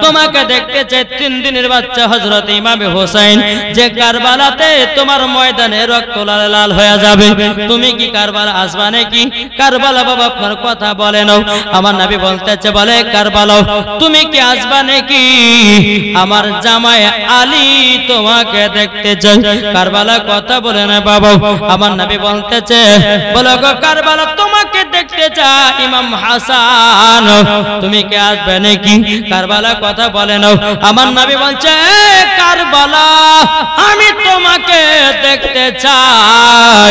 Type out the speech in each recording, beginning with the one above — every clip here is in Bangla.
তোমাকে দেখতে চাই 3 দিনের বাচ্চা হযরত ইমাম হোসেন যে কারবালাতে তোমার ময়দানে রক্ত লাল হয়ে যাবে তুমি কি কারবালা আসবা নাকি কারবালা বাবা আপনার কথা বলে নাও আমার নবী বলতেছে বলে কারবালা তুমি কি আসবা নাকি আমার জামাই আলী তোমাকে দেখতে চাই কারবালা কথা বলে না বাবা আমার নবী বলতেছে বলো গো কারবালা তোমাকে দেখতে চাই ইমাম হাসান তুমি কি আসবে নাকি কারবালা কথা বলে নাও আমার নবী বলছে কারবালা আমি তোমাকে দেখতে চাই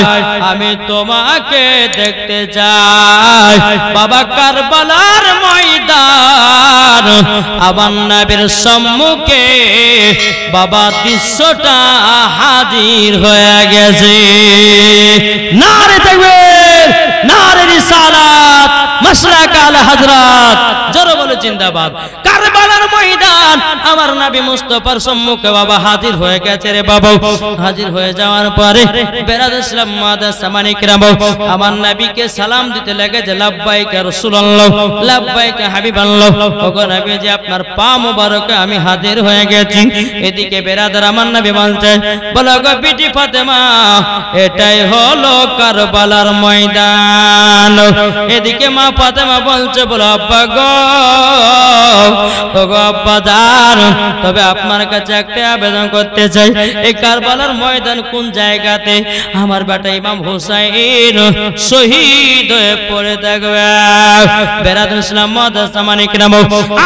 আমি তোমাকে দেখতে চাই বাবা কারবালার ময়দান আমার নবীর সম্মুখে বাবা দৃশ্যটা হাজির হয়ে গেছে নারে তাকবীর নারে রিসালাত মাশরাক আল হযরত জোরে বলে জিন্দাবাদ কারবালার ময়দান আমার নবী মুস্তাফার সম্মুখে বাবা হাজির হয়ে গেছে রে বাবা হাজির হয়ে যাওয়ার পরে বেরাদ ইসলাম মাদাস সামানিক রাম আমার নবীকে সালাম দিতে লাগে যে লাব্বাইক ইয়া রাসূলুল্লাহ লাব্বাইক হাবিবাল্লাহ ওগো নবী যে আপনার পা মোবারকে আমি হাজির হয়ে গেছি এদিকে বেরাদার আমার নবী বলছে বলো গো বিটি ফাতেমা এটাই হলো কারবালার ময়দান এদিকে মা ফাতেমা বলছে বলো আব্বা গো ওগো আব্বা জান তবে আপনার কাছে একটা আবেদন করতে চাই এই কারবালার ময়দান কোন জায়গাতে আমার বেটা ইমাম হোসেন শহীদ হয়ে পড়ে থাকবে বেরাদুল ইসলাম মাদ্রাসা মানিক নাম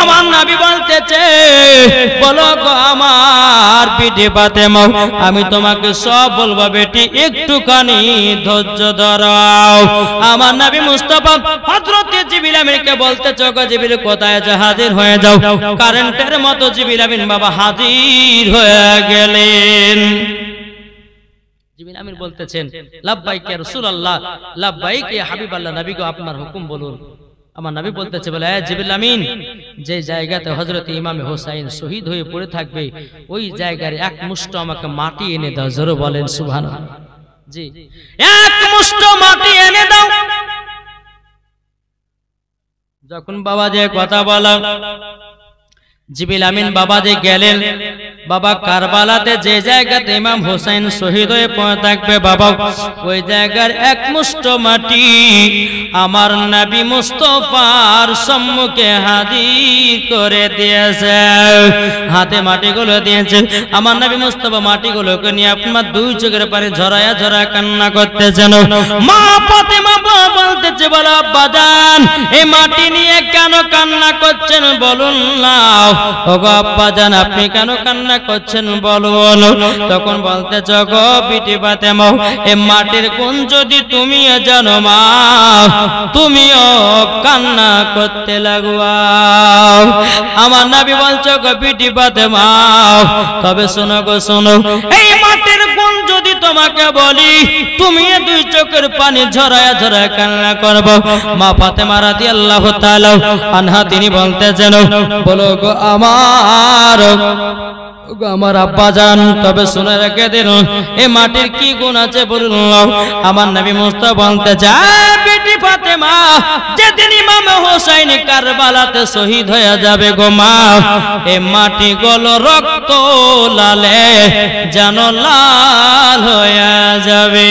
আমার নবী বলতেছে বলো গো আমার বিটি ফাতেমা আমি তোমাকে সব বলবো বেটি একটুখানি ধৈর্য ধরাও আমার নবী মুস্তাফা হযরত জিবরিল আমিনকে বলতেছে গো জিবরিল কোথায় যে হাজির হয়ে যাও কারেন্টের মতো জিবরিল আমিন বাবা হাজির হয়ে গেলেন জিবরিল আমিন বলতেছেন লাব্বাইক ইয়া রাসূলুল্লাহ লাব্বাইক ইয়া হাবিবাল্লাহ নবী গো আপনার হুকুম বলুন আমার নবী বলতেছে বলে জিবরিল আমিন যে জায়গাতে হযরত ইমাম হোসেন শহীদ হয়ে পড়ে থাকবে ওই জায়গার এক মুষ্ঠ আমাকে মাটি এনে দাও জোরে বলেন সুবহানাল্লাহ জি এক মুষ্ঠ মাটি এনে দাও যখন বাবা যে কথা বলা জিবরিল আমিন বাবা যে গেলেন বাবা কারবালাতে যে জায়গাতে ইমাম হোসেন শহীদ হয়ে পড়ে থাকবে বাবা ওই জায়গার এক মুষ্ঠ মাটি আমার নবী মুস্তাফার সম্মুখে হাজির করে দিয়েছে হাতে মাটিগুলো দিয়েছে আমার নবী মুস্তাফা মাটিগুলোকে নিয়ে আপনার দুই চোখের পানি ঝরায়া ঝরায়া কান্না করতেছেন মা ফাতেমা বলতেছে বলো আব্বা জান এই মাটি নিয়ে কেন কান্না করছেন বলুন না ওগো আব্বা জান আপনি কেন কান্না করছেন বলুন তখন বলতেছ গো বিটি ফাতেমা এই মাটির গুণ যদি তুমি জানো মা তুমিও কান্না করতে লাগবা আমার নবী বলছো গো বিটি ফাতেমা তবে শোনো গো শোনো এই মাটির গুণ যদি তোমাকে বলি তুমি দুই চোখের পানি ঝরায়া ঝরায়া কান্না করবে মা ফাতেমা রাদিয়াল্লাহু তাআলা আনহা তিনি বলতেছেন বলো গো আমার আব্বা জান তবে শুনে রেখে দিন এই মাটির কি গুণ আছে বলুন আমার নবী মুস্তাফা বলতে যায় বিটি ফাতেমা যেদিন ইমাম হোসেন কারবালাতে শহীদ হয়ে যাবে গো মা এই মাটি গুলো রক্ত লালে যেন লাল হয়ে যাবে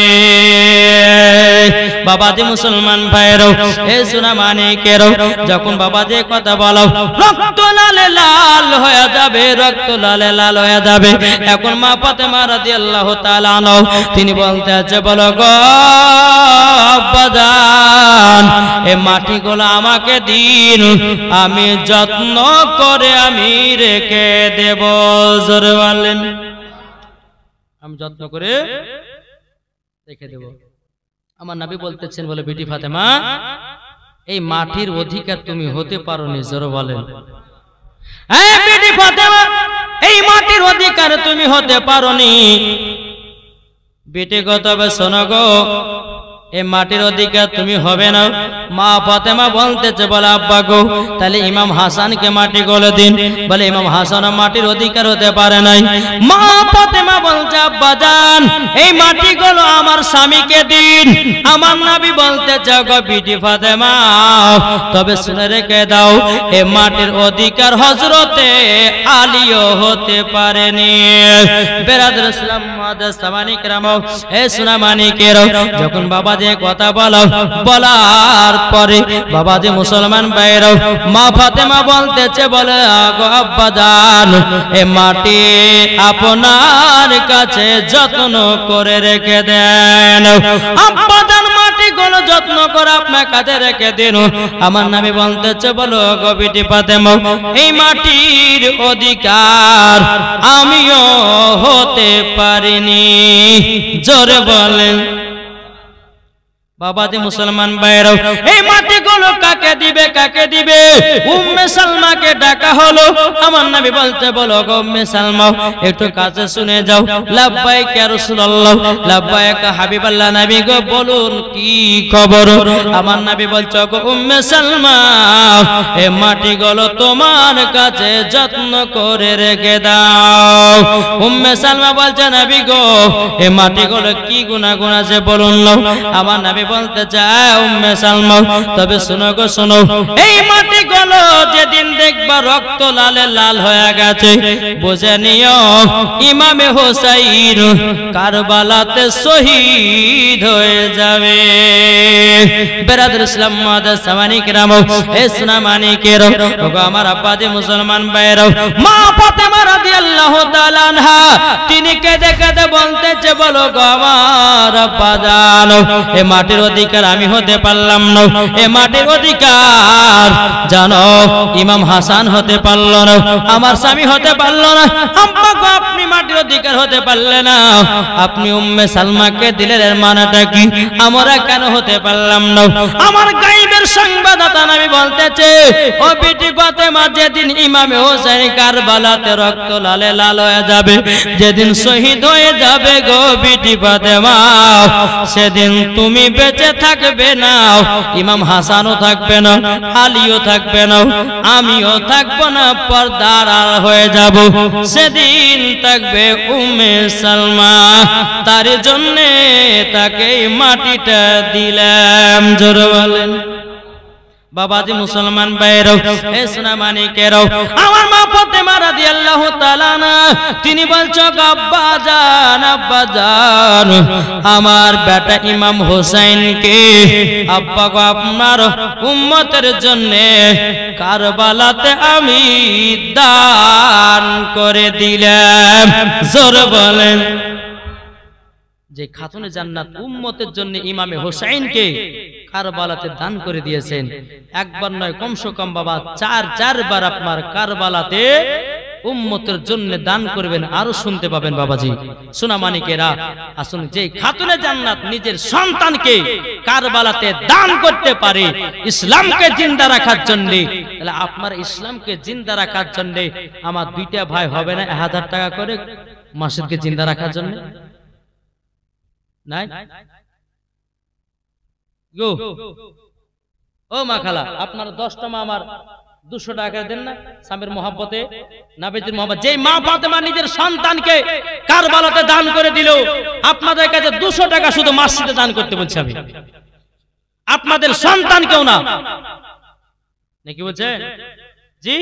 বাবা যে মুসলমান ভাইরও এ সোনা মানিকেরও যখন বাবা যে কথা বলো রক্ত লালে লাল হয়ে যাবে রক্ত লালে লাল হয়ে যাবে এখন মা ফাতেমা রাদিয়াল্লাহু তাআলা আনহা তিনি বলতে আছে বলো গো আব্বা জান এই মাটিগুলো আমাকে দিন আমি যত্ন করে আমি রেখে দেব জোরে বলেন আমি যত্ন করে রেখে দেব আমার নবী বলতেছেন বলে বিটি ফাতেমা এই মাটির অধিকার তুমি হতে পারোনি জোরে বলেন এই বিটি ফাতেমা এই মাটির অধিকার তুমি হতে পারোনি বেটে গো তবে শোনো গো এই মাটির অধিকার তুমি হবে না। মা ফাতেমা বলতেছে, বলে আব্বা গো তাহলে ইমাম হাসানকে মাটি গলে দিন। বলে ইমাম হাসান মাটির অধিকার হতে পারে নাই। মা ফাতেমা বলছে, আব্বা জান এই মাটি গুলো আমার স্বামীকে দিন। আমার নবী বলতেছে, গো বিটি ফাতেমা তবে শুনে রেখে দাও, এই মাটির অধিকার হযরতে আলীও হতে পারেনি। বেরাদর ইসলাম মুআদ্দাস সামানি کرام এ সোনা মানিকের, যখন বাবা যে কথা বলার পরে বাবা যে মুসলমান ভাইরা মা ফাতেমা বলতেছে, বলে গো আব্বা জান এ মাটি আপনার কাছে যত্ন করে রেখে দেন। আব্বা জান মাটি গুলো যত্ন করে আপনার কাছে রেখে দিন। আমার নবী বলতেছে, বলো গো বিটি ফাতেমা এই মাটির অধিকার আমিও হতে পারিনি। জোরে বলেন বাবাজি মুসলমান ভাইরা, এই মাটিগুলো কাকে দিবে কাকে দিবে? উম্মে সালমাকে ডাকা হলো। আমার নবী বলতে, বলো গো উম্মে সালমা একটু কাছে শুনে যাও। লাব্বাইক ইয়া রাসূলুল্লাহ, লাব্বাইক হাবিবাল্লাহ, নবী গো বলুন কি খবর? আমার নবী বলছে, গো উম্মে সালমা এই মাটিগুলো তোমার কাছে যত্ন করে রেখে দাও। উম্মে সালমা বলছে, নবী গো এই মাটিগুলো কি গুনাহ আছে বলুন না। আমার নবী বলতে চায়, উম্মে সালমা তবে শুনো গো শুনো, এই মাটি গুলো যেদিন দেখবা রক্ত লালে লাল হয়ে গেছে বুঝে নিও ইমামে হোসাইন কারবালাতে শহীদ হয়ে যাবে। বেরাদর ইসলাম মুআদ্দাস সামানি کرام এ সোনা মানিকের, ওগো আমার আব্বাজি মুসলমান ভাইরা, মা ফাতেমা রাদিয়াল্লাহু তাআলা আনহা তিনি কেঁদে কেঁদে বলতেছে, বলো গো আমার আব্বা জান এ মাটির অধিকার আমি হতে পারলাম না। এ মাটির অধিকার জানো ইমাম হাসান হতে পারলো না, আমার স্বামী হতে পারলো না। আম্মা গো আপনি মাটির অধিকার হতে পারলে না, আপনি উম্মে সালমাকে দিলেন, এর মানেটা কি? আমরা কেন হতে পারলাম না? আমার গায়েবের সংবাদদাতা নবী বলতেছে, ও বিটি ফাতেমা যেদিন ইমামে হোসেন কারবালাতে রক্ত লালে লাল হয়ে যাবে, যেদিন শহীদ হয়ে যাবে গো বিটি ফাতেমা, সেদিন তুমি বেঁচে থাকবে না, ইমাম হাসানও থাকবে না, আলীও থাকবে না, আমিও থাকবো না, পর্দার আড়াল হয়ে যাব। সেদিন থাকবে উম্মে সালমা, তার জন্য তাকে মাটিটা দিলাম। জোরে বলেন বাবাজি মুসলমান ভাইরা, এ সোনা মানিকেরা, আমার মা ফাতেমা রাদিয়াল্লাহু তাআলা তিনি বলছো, আব্বা জান আব্বা জান আমার বেটা ইমাম হোসেনকে আব্বা গো আপনার উম্মতের জন্য কারবালাতে আমি দান করে দিলাম। জোরে বলেন যে খাতুনে জান্নাত উম্মতের জন্য ইমামে হোসেনকে কারবালাতে দান করে দিয়েছেন। একবার নয়, কমসে কম বাবা চার বার আপনার কারবালাতে উম্মতের জন্য দান করবেন। আরো শুনতে পাবেন বাবাজি সোনা মানিকেরা, আসুন যে খাতুনে জান্নাত নিজের সন্তানকে কারবালাতে দান করতে পারে ইসলামকে জিন্দা রাখার জন্য, তাহলে আপনার ইসলামকে জিন্দা রাখার জন্য আমার দুইটা ভাই হবে না 1000 টাকা করে মসজিদকে জিন্দা রাখার জন্য? নাই গো ও মা খালা, আপনার 10টা মা আমার 200 টাকা দেন না স্বামীর মহব্বতে, নবীজির মহব্বত। যে মা ফাতেমা নিজের সন্তানকে কারবালাতে দান করে দিল, আপনাদের কাছে 200 টাকা শুধু মসজিদে দান করতে বলছি আমি, আপনাদের সন্তানকেও না, নাকি বলছে জি?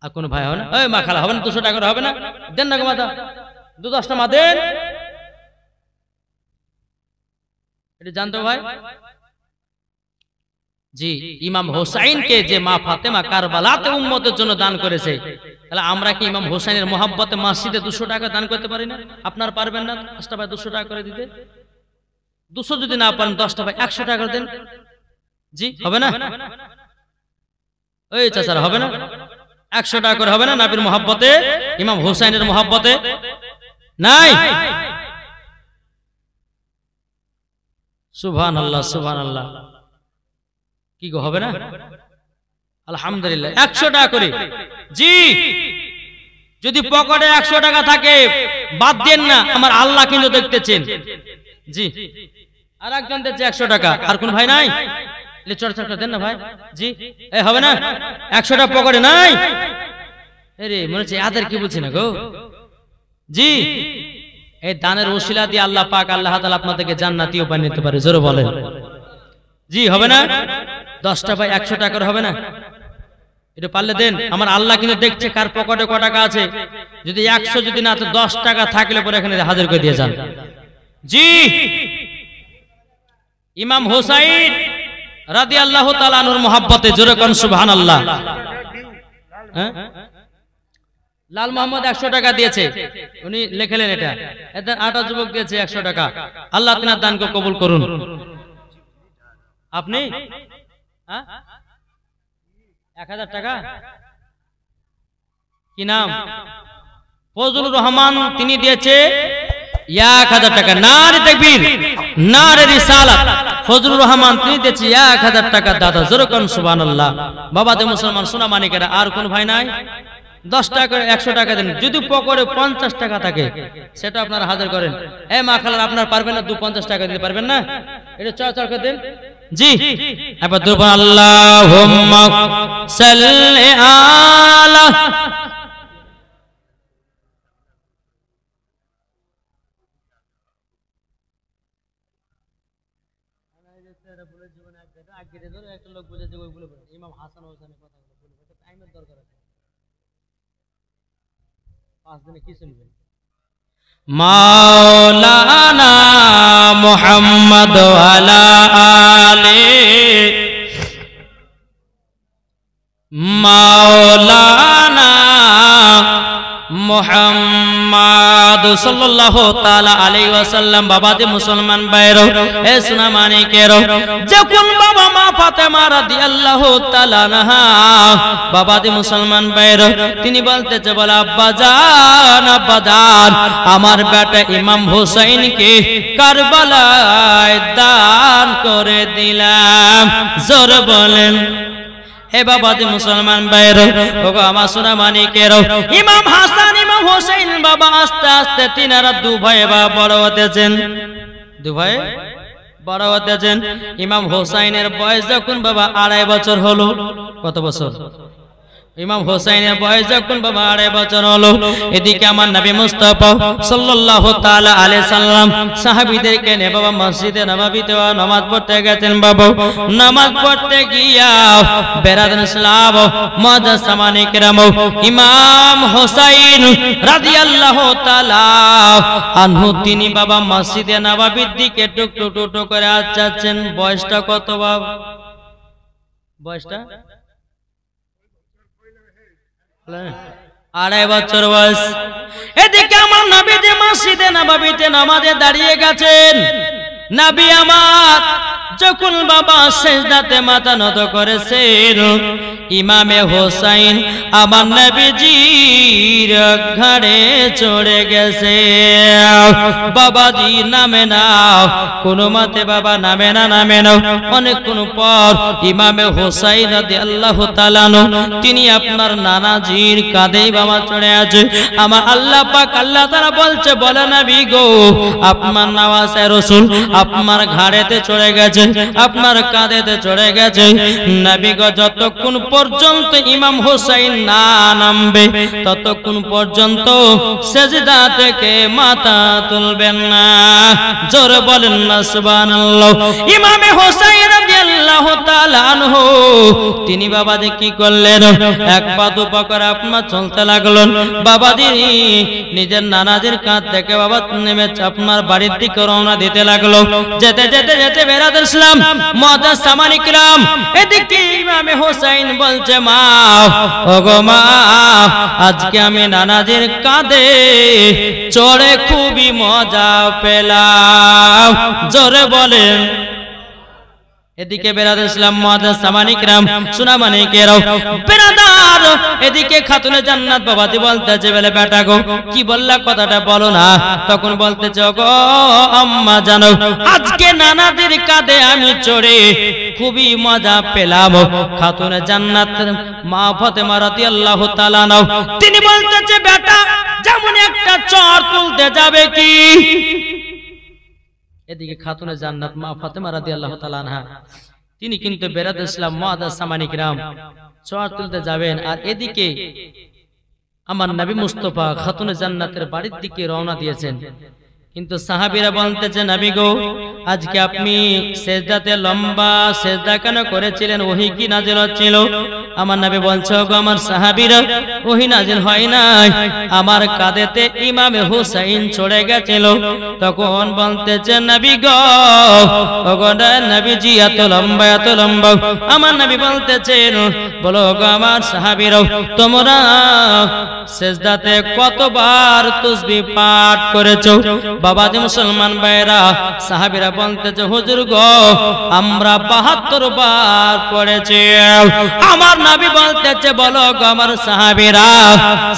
আর কোন ভাই হবে না? ওই মা খালা হবে না? 200 টাকা হবে না? দেন না গো মাতা, 10টা মা দেন। এটা জানতো ভাই? জি, ইমাম হোসেনকে যে মা ফাতেমা কারবালাতে উম্মতের জন্য দান করেছে, তাহলে আমরা কি ইমাম হোসেনের মহব্বতে মসজিদে 200 টাকা দান করতে পারি না? আপনারা পারবেন না 10টা ভাই 200 টাকা করে দিতে? 200 যদি না পারেন 10টা ভাই 100 টাকা করে দেন। জি হবে না? ওই চাচারা হবে না? 100 টাকা করে হবে না? নবীর মহব্বতে, ইমাম হোসেনের মহব্বতে নাই? সুবহানাল্লাহ সুবহানাল্লাহ, কি গো হবে না? আলহামদুলিল্লাহ 100 টাকা করে। জি, যদি পকেটে 100 টাকা থাকে বাদ দেন না, আমার আল্লাহ কিন্তু দেখতেছেন। জি আর একজন দিচ্ছে 100 টাকা। আর কোন ভাই নাই? চড় দেন না ভাই। জি হবে না? 100 টাকা পকেটে নাই? আরে মনে হচ্ছে আদের কি বলছি না গো। জি এই দানের ওসিলা দিয়ে আল্লাহ পাক আল্লাহ তাআলা আপনাদেরকে জান্নাতি উপায় নিতে পারে। জোরে বলেন জি। হবে না? 10টা ভাই 100 টাকার হবে না? এটা পারলে দেন। আমার আল্লাহ কিন্তু দেখছে কার পকেটে কত টাকা আছে। যদি 100 যদি না তো 10 টাকা থাকলে পরে এখানে হাজির করে দিয়ে যান। জি ইমাম হুসাইন রাদিয়াল্লাহু তাআলা আনহুর মহব্বতে জোরে কোন সুবহানাল্লাহ। হ্যাঁ লাল মোহাম্মদ 100 টাকা দিয়েছে, উনি লিখলেন এটা। এটা 8টা যুবক দিয়েছে 100 টাকা। আল্লাহ তিনার দানকে কবুল করুন। আপনি 1000 টাকা কি নাম? ফজলুর রহমান, তিনি দিয়েছে 1000 টাকা। নারে তাকবীর, নারে রিসালাত। ফজলুর রহমান তিনি দিয়েছে 1000 টাকা দাদা। জোরে কোন সুবহানাল্লাহ। বাবাতে মুসলমান সোনা মানিকেরা আর কোন ভাই নাই? 10 টাকা 100 টাকা দেন। যদি পকেটে 50 টাকা থাকে সেটা আপনারা হাজির করেন। এ মা খালার আপনারা পারবেন না 250 টাকা দিতে পারবেন না? এটা চড় করে দেন। জি এবার দুরবান আল্লাহুম্মা সাল্লি আলা ইমাম হাসান হোসেনের কথা বলে টাইমের দরকার আছে। 5 দিনে কি শুনবেন? মাওলানা মুহাম্মদ ওয়ালা আলে মাওলানা মুহাম্মদ সাল্লাল্লাহু তাআলা আলাইহি ওয়াসাল্লাম। বাবাজি মুসলমান ভাইরা এ সোনা মানিকেরা, যখন বাবা মা ফাতেমা রাদিয়াল্লাহু তাআলা আনহা, বাবাজি মুসলমান ভাইরা, তিনি বলতেছে বলে আব্বা জান আমার বেটা ইমাম হুসাইনকে কারবালায় দান করে দিলাম। জোরে বলেন হে বাবাজি মুসলমান ভাইরা, ওগো আমার সোনা মানিকেরা, ইমাম হাসান ইমাম হোসেন বাবা আস্তে আস্তে তিনারা দু ভাই বাবা বড় হতেছেন। দু ভাই বড় হতেছেন। ইমাম হোসাইনের বয়স যখন বাবা 2.5 বছর হলো। কত বছর? ইমাম হোসেনের বয়স যখন বাবা 2.5 বছর হলো, এদিকে আমার নবী মুস্তাফা সাল্লাল্লাহু তাআলা আলাইহি সাল্লাম সাহাবীদেরকে নিয়ে বাবা মসজিদে নববীতে নামাজ পড়তে গেছেন। বাবা নামাজ পড়তে গিয়া বেরাদান ইসলাম মুআজ্জাজ সামানে কিরাম, ইমাম হোসেন রাদিয়াল্লাহু তাআলা আনহু তিনি বাবা মসজিদে নববীর দিকে টুক টুক টুক করে যাচ্ছেন। বয়সটা কত বাবা? বয়সটা 2.5 বছর বয়স। এদিকে আমার নবী যে মসজিদে নববীতে নামাজে দাঁড়িয়ে গেছেন, নবী আমার যখন বাবা সিজদাতে মাথা নত করেছেন, ইমামে হোসেন আমার নবীজির ঘাড়ে চড়ে গেছে। বাবাজি নামে নাও, কোনো মতে বাবা নামে না নামে নাও। অনেকক্ষণ পর ইমামে হোসেন রাদিয়াল্লাহু তাআলা তিনি আপনার নানাজির কাঁধেই বাবা চড়ে আছে। আমার আল্লাহ পাক আল্লাহ তাআলা বলছে বলে নবী গো, আপনার নওয়াজে রাসূল আপনার ঘাড়েতে চড়ে গেছে, আপনার কাঁধেতে চড়ে গেছে। নবী গো যতক্ষণ পর্যন্ত ইমাম হোসেন না নামবে ততক্ষণ পর্যন্ত সিজদা থেকে মাথা তুলবেন না। জোরে বলেন না সুবহানাল্লাহ। ইমামে হোসেন রাদিয়াল্লাহু তাআলা আনহু তিনি বাবাজি কি করলেন? এক পা দু পা করে আপনার চলতে লাগলেন। বাবাজি নিজের নানাজির কাঁধ থেকে বাবা নেমে আপনার বাড়ির দিকে রওনা দিতে লাগলো। যেতে যেতে যেতে বেরাদার ইসলাম মুআজ্জাজ সামানে কিরাম, এদিকে ইমামে হোসেন বলছে মা, ওগো মা, আজকে আমি নানাজির কাঁধে চড়ে খুবই মজা পেলাম। জোরে বলেন। এদিকে বেরাদার ইসলাম মুআজ্জাজ সামানে কিরাম সোনা মানিকেরাও বেরাদার, এদিকে খাতুনে জান্নাত বাবাজি বলতেছে বলে বেটা গো কি বললা কথাটা বলো না। তখন বলতেছে গো আম্মা জানো, আজকে নানাদের কাঁধে আমি চড়ে খুবই মজা পেলাম। খাতুনে জান্নাত মা ফাতেমা রাদিয়াল্লাহু তাআলা তিনি বলতেছে বেটা যেমন একটা চড় তুলতে যাবে কি এদিকে খাতুনে জান্নাত মা ফাতেমা রাদিয়াল্লাহু তাআলা আনহা তিনি কিন্তু বেরাত ইসলাম মুআদ্দাস সামানী কিরাম চোয়ার তুলতে যাবেন, আর এদিকে আমার নবী মুস্তাফা খাতুনে জান্নাতের বাড়ির দিকে রওনা দিয়েছেন। কিন্তু সাহাবীরা বলতেছে, নবী গো, আজকে আপনি সেজদাতে লম্বা সেজদা কেন করেছিলেন? ওহী কি নাজিল হচ্ছিল? আমার নবী বলছে, গো আমার সাহাবীরা, ওহী নাজিল হয় নাই, আমার কাঁধেতে ইমামে হুসাইন চড়ে গেছিল। তখন বলতেছে, নবী গো, ওগো নবীজি এত লম্বা এত লম্বা। আমার নবী বলতেছেন, বলো গো আমার সাহাবীরা, তোমরা সেজদাতে কতবার তাসবিহ পাঠ করেছো? বাবাজি মুসলমান ভাইরা, সাহাবীরা বলতেছে, হুজুর গো, আমরা 72 বার পড়েছি। আমার নবী বলতেছে, বলো গো আমার সাহাবীরা,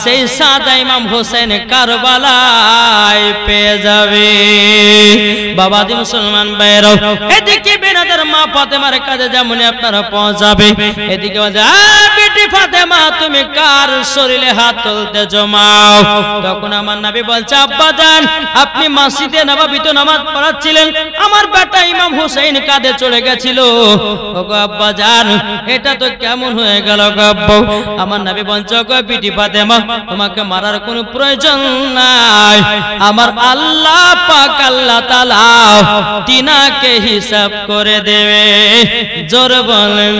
সেই সাদা ইমাম হোসেন কারবালায় পেয়ে যাবে। বাবাজি মুসলমান ভাইরা, এদিকে বেনাদের মা ফাতেমার কাছে যেমন আপনারা পৌঁছাবে, এদিকে বলছে, বেটি ফাতেমা, তুমি কার শরীরে হাত তুলতে জমাও? তখন আমার নবী বলছে, আব্বা জান, আপনি মসজিদে নববীতে নামাজ পড়াচ্ছিলেন, আমার বেটা ইমাম হুসাইন কাঁধে চলে গেছিল। ওগো আব্বা জান, এটা তো কেমন হয়ে গেল গো আব্বা? আমার নবী বলছে, গো বিটি ফাতেমা, তোমাকে মারার কোনো প্রয়োজন নাই, আমার আল্লাহ পাক আল্লাহ তাআলা তিনাকে হিসাব করে দেবে। জোর বলেন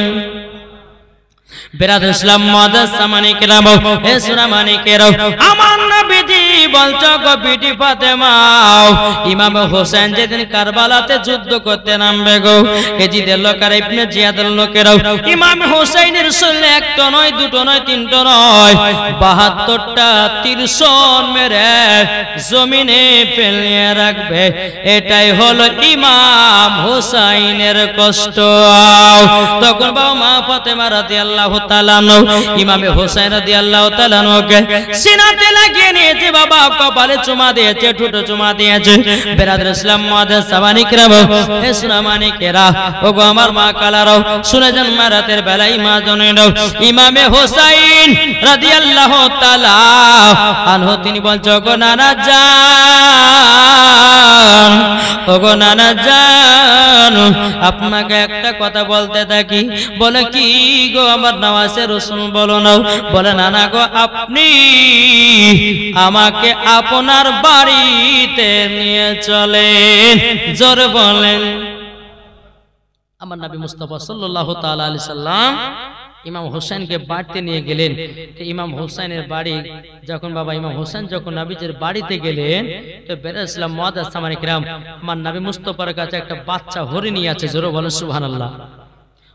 বেরাদ ইসলাম মুআদ্দাস সামানী কিরাম, হে সুনামানী কিরাম, আমার নবীজি বলছো, গো বিটি ফাতেমা, ইমাম হোসেন যেদিন কারবালাতে যুদ্ধ করতে নামবে গো, এজিদের লোকেরা ইবনে জিয়াদের লোকেরা ইমাম হোসেনের শরীরে একটা নয় দুটো নয় তিনটা নয় 72টা তীরশন মেরে জমিনে ফেলিয়ে রাখবে। এটাই হলো ইমাম হোসেনের কষ্ট। তখন বাবা মা ফাতেমা রাদিয়াল্লাহু তাআলা ইমামে হোসেন রাদিয়াল্লাহু তাআলা কে সিনাতে লাগিয়ে নিয়েছে, বাবা কপালে চুমা দিয়েছে, ঠোঁটে চুমা দিয়েছে। বেরাদর ইসলাম মুআদ্দাস সামানী কিরাম, হে সুনামানী কেরা, ওগো আমার মা কালারাও, শুনে যান, রাতের বেলায় মা জনেন ইমামে হোসেন রাদিয়াল্লাহু তাআলা আনহু তিনি বলছো, ওগো নানা জান, ওগো নানা জান, আপনাকে একটা কথা বলতে থাকি। বলে, কি গো আমার নওয়াজে রাসূল? বলো না। বলে, নানা গো, আপনি আমাকে আপনার বাড়িতে নিয়ে চলেন। জোরে বলেন। আমার নবী মুস্তাফা সাল্লাল্লাহু তাআলা আলাইহি সাল্লাম ইমাম হোসেনকে বাড়িতে নিয়ে গেলেন। ইমাম হোসেনের বাড়ি যখন বাবা ইমাম হোসেন যখন নবীজির বাড়িতে গেলেন, তো বেরাদ ইসলাম মুআদ্দাস সামানী কিরাম, আমার নবী মুস্তাফার কাছে একটা বাচ্চা হরিণী আছে। জোরে বলেন সুবহানাল্লাহ।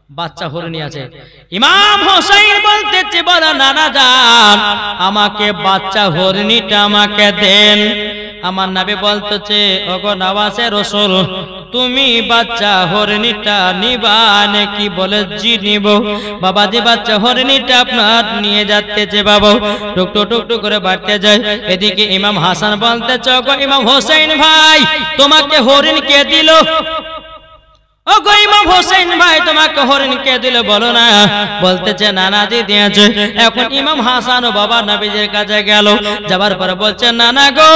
বাচ্চা হরিণী আছে। ইমাম হোসেন বলতেছে, বলে নানা জান, আমাকে বাচ্চা হরিণীটা আমাকে দেন। আমার নবী বলতেছে, ওগো নওয়াজে রাসূল, তুমি বাচ্চা হরিণীটা নিবা নাকি? বলে, জি নিব। বাবা যে বাচ্চা হরিণীটা আপনার নিয়ে যাচ্ছে বাবা, টুকটুক টুকটুক করে বাড়তে যায়। এদিকে ইমাম হাসান বলতেছে, ওগো ইমাম হোসেন ভাই, তোমাকে হরিণ কে দিল? ওগো ইমাম হোসেন ভাই, তোমাকে হরিণ কে দিল বলো না? বলতেছে, নানাজি দিয়েছে। এখন ইমাম হাসান ও বাবা নবীজির কাছে গেল, যাবার পরে বলছে, নানা গো,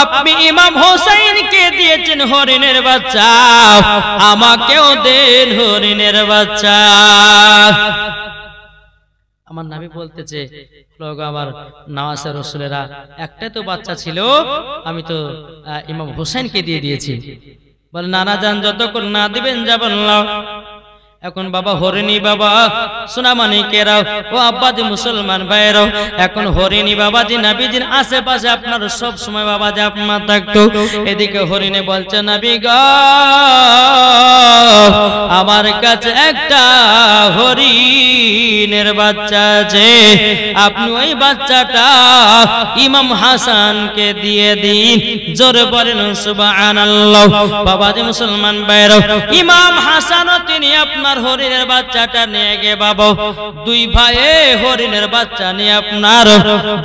আপনি ইমাম হোসেনকে দিয়েছেন হরিণের বাচ্চা, আমাকেও দেন হরিণের বাচ্চা। আমার নবী বলতেছে, আমার নওয়াজে রাসূলেরা একটাই তো বাচ্চা ছিল, আমি তো ইমাম হোসেনকে দিয়ে দিয়েছি। বলে, নানা জান, যতক্ষণ না দিবেন যাবেন না। এখন বাবা হরিণী বাবা সোনামানি কেরাও ও আব্বাজি মুসলমান ভাইরাও, এখন হরিণী বাবাজি নবীজির আশেপাশে আপনার সব সময় বাবাজি আপনার থাকতো। এদিকে হরিণী বলছে, নবী গো, আমার কাছে একটা হরিণের বাচ্চা আছে, আপনি ওই বাচ্চাটা ইমাম হাসানকে দিয়ে দিন। জোরে বলেন সুবহানাল্লাহ। বাবাজি মুসলমান ভাইরাও, ইমাম হাসানও তিনি আপনার হরিণের বাচ্চাটা নিয়ে গে বাবা, দুই ভাইয়ে হরিণের বাচ্চা নিয়ে আপনার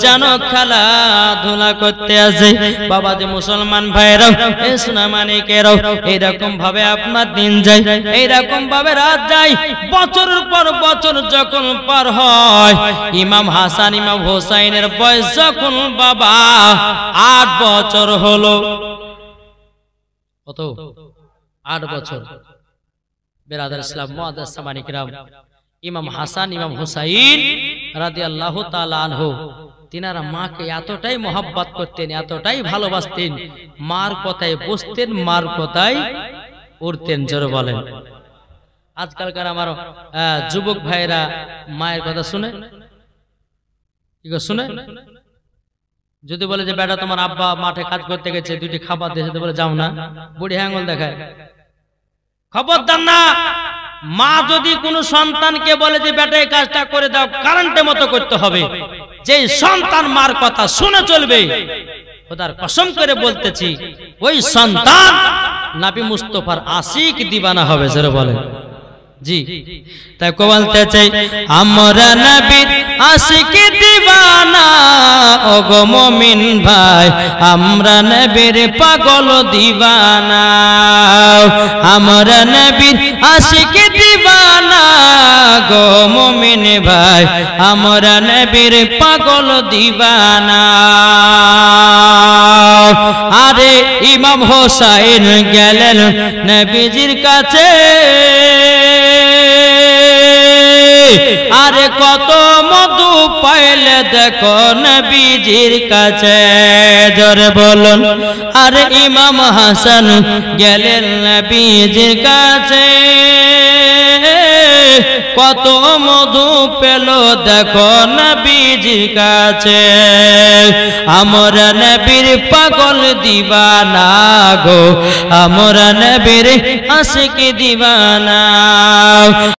জানো খেলাধুলা করতে আসে। বাবা যে মুসলমান ভাইরাও, এ সোনামানিকেরাও, এইরকম ভাবে আপনার দিন যায়, এইরকম ভাবে রাত যায়। বছরের পর বছর যখন পার হয়, ইমাম হাসান ইমাম হোসাইনের বয়স যখন বাবা 8 বছর হলো। কত? 8 বছর। বেরাদার ইসলাম মুআদ্দাস সামানি কিরাম, ইমাম হাসান ইমাম হুসাইন রাদিয়াল্লাহু তাআলা আনহু তিনারা মাকে এতটাই মহব্বত করতেন, এতটাই ভালোবাসতেন, মার কথায় বসতেন, মার কথায় উঠতেন। জোরে বলেন। আজকালকার আমার যুবক ভাইরা মায়ের কথা শুনে কি শুনে? যদি বলে যে বেটা তোমার আব্বা মাঠে কাজ করতে গেছে, দুটি খাবার দিয়েছে, বলে যাও না, বুড়ি আঙুল দেখায়। খবরদার না, মা যদি কোনো সন্তানকে বলে যে বেটা এই কাজটা করে দাও, কারেন্টের মতো করতে হবে। যে সন্তান মার কথা শুনে চলবে, খোদার কসম করে বলতেছি, ওই সন্তান নবী মুস্তাফার আশিক দিওয়ানা হবে। জোরে বলেন। জি, তাই কো বলতে চাই, আমরা নবীর আশিক দিওয়ানা, ওগো মুমিন ভাই, আমরা নবীর পাগল দিওয়ানা, আমরা নবীর আশিক দিওয়ানা, গো মুমিন ভাই, আমরা নবীর পাগল দিওয়ানা। আরে ইমাম হোসাইন গেলেন নবীজির কাছে, আরে কত মধু পাইলে দেখো নবীজির কাছে। জোরে বলুন। আরে ইমাম হাসান গেলেন নবীজির কাছে, কত মধু পেল দেখো নবীজির কাছে। আমরা নবীর পাগল দিওয়ানা গো, আমরা নবীর আশিক দিওয়ানা।